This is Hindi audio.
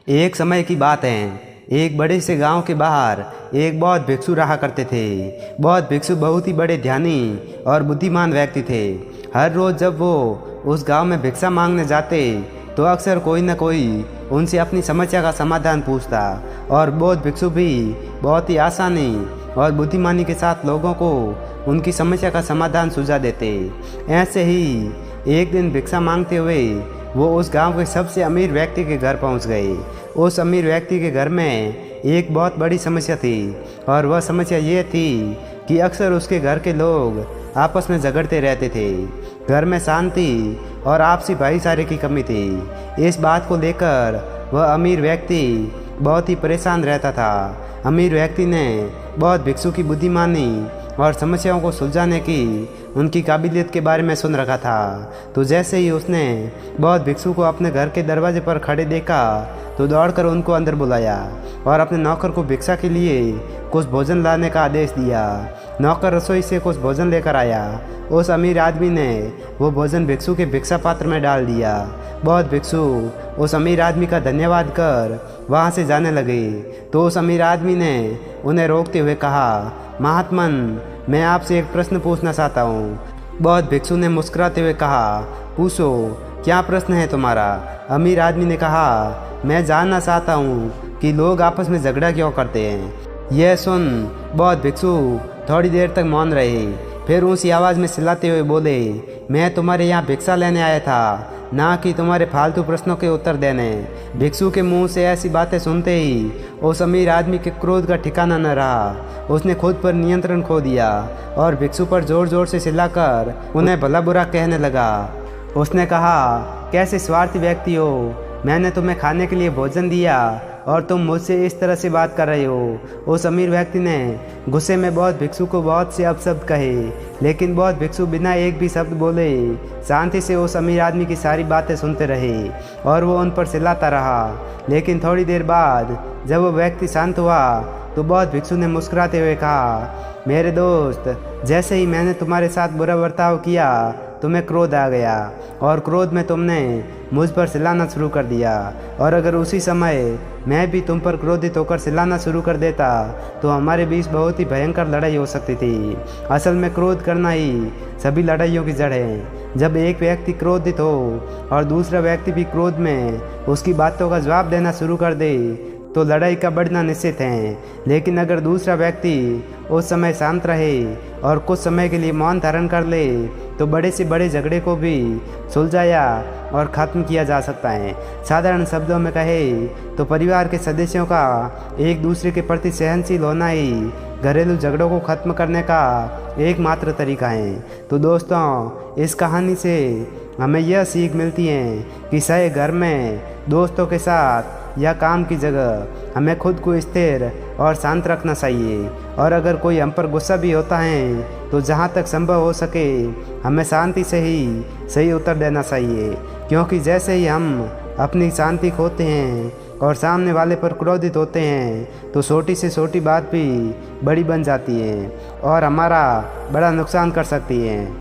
एक समय की बात है। एक बड़े से गांव के बाहर एक बौद्ध भिक्षु रहा करते थे। बौद्ध भिक्षु बहुत ही बड़े ध्यानी और बुद्धिमान व्यक्ति थे। हर रोज़ जब वो उस गांव में भिक्षा मांगने जाते तो अक्सर कोई न कोई उनसे अपनी समस्या का समाधान पूछता और बौद्ध भिक्षु भी बहुत ही आसानी और बुद्धिमानी के साथ लोगों को उनकी समस्या का समाधान सुझा देते। ऐसे ही एक दिन भिक्षा मांगते हुए वो उस गांव के सबसे अमीर व्यक्ति के घर पहुंच गए। उस अमीर व्यक्ति के घर में एक बहुत बड़ी समस्या थी और वह समस्या ये थी कि अक्सर उसके घर के लोग आपस में झगड़ते रहते थे। घर में शांति और आपसी भाईचारे की कमी थी। इस बात को लेकर वह अमीर व्यक्ति बहुत ही परेशान रहता था। अमीर व्यक्ति ने बौद्ध भिक्षु की बुद्धिमानी और समस्याओं को सुलझाने की उनकी काबिलियत के बारे में सुन रखा था। तो जैसे ही उसने बौद्ध भिक्षु को अपने घर के दरवाजे पर खड़े देखा तो दौड़कर उनको अंदर बुलाया और अपने नौकर को भिक्षा के लिए कुछ भोजन लाने का आदेश दिया। नौकर रसोई से कुछ भोजन लेकर आया। उस अमीर आदमी ने वो भोजन भिक्षु के भिक्षा पात्र में डाल दिया। बौद्ध भिक्षु उस अमीर आदमी का धन्यवाद कर वहाँ से जाने लगे तो उस अमीर आदमी ने उन्हें रोकते हुए कहा, महात्मन, मैं आपसे एक प्रश्न पूछना चाहता हूँ। बौद्ध भिक्षु ने मुस्कुराते हुए कहा, पूछो, क्या प्रश्न है तुम्हारा? अमीर आदमी ने कहा, मैं जानना चाहता हूँ कि लोग आपस में झगड़ा क्यों करते हैं। यह सुन बौद्ध भिक्षु थोड़ी देर तक मौन रहे, फिर ऊंची आवाज़ में चिल्लाते हुए बोले, मैं तुम्हारे यहाँ भिक्षा लेने आया था, ना कि तुम्हारे फालतू प्रश्नों के उत्तर देने। भिक्षु के मुंह से ऐसी बातें सुनते ही उस अमीर आदमी के क्रोध का ठिकाना न रहा। उसने खुद पर नियंत्रण खो दिया और भिक्षु पर जोर जोर से चिल्लाकर उन्हें भला बुरा कहने लगा। उसने कहा, कैसे स्वार्थी व्यक्ति हो, मैंने तुम्हें खाने के लिए भोजन दिया और तुम मुझसे इस तरह से बात कर रहे हो। उस अमीर व्यक्ति ने गुस्से में बौद्ध भिक्षु को बहुत से अपशब्द कहे, लेकिन बौद्ध भिक्षु बिना एक भी शब्द बोले शांति से उस अमीर आदमी की सारी बातें सुनते रहे और वो उन पर चिल्लाता रहा। लेकिन थोड़ी देर बाद जब वो व्यक्ति शांत हुआ तो बौद्ध भिक्षु ने मुस्कुराते हुए कहा, मेरे दोस्त, जैसे ही मैंने तुम्हारे साथ बुरा बर्ताव किया तुम्हें क्रोध आ गया और क्रोध में तुमने मुझ पर चिल्लाना शुरू कर दिया, और अगर उसी समय मैं भी तुम पर क्रोधित होकर चिल्लाना शुरू कर देता तो हमारे बीच बहुत ही भयंकर लड़ाई हो सकती थी। असल में क्रोध करना ही सभी लड़ाइयों की जड़ है। जब एक व्यक्ति क्रोधित हो और दूसरा व्यक्ति भी क्रोध में उसकी बातों का जवाब देना शुरू कर दे तो लड़ाई का बढ़ना निश्चित है। लेकिन अगर दूसरा व्यक्ति उस समय शांत रहे और कुछ समय के लिए मौन धारण कर ले तो बड़े से बड़े झगड़े को भी सुलझाया और ख़त्म किया जा सकता है। साधारण शब्दों में कहे तो परिवार के सदस्यों का एक दूसरे के प्रति सहनशील होना ही घरेलू झगड़ों को ख़त्म करने का एकमात्र तरीका है। तो दोस्तों, इस कहानी से हमें यह सीख मिलती है कि चाहे घर में, दोस्तों के साथ या काम की जगह हमें खुद को स्थिर और शांत रखना चाहिए। और अगर कोई हम पर गुस्सा भी होता है तो जहाँ तक संभव हो सके हमें शांति से ही सही उत्तर देना चाहिए, क्योंकि जैसे ही हम अपनी शांति खोते हैं और सामने वाले पर क्रोधित होते हैं तो छोटी से छोटी बात भी बड़ी बन जाती है और हमारा बड़ा नुकसान कर सकती है।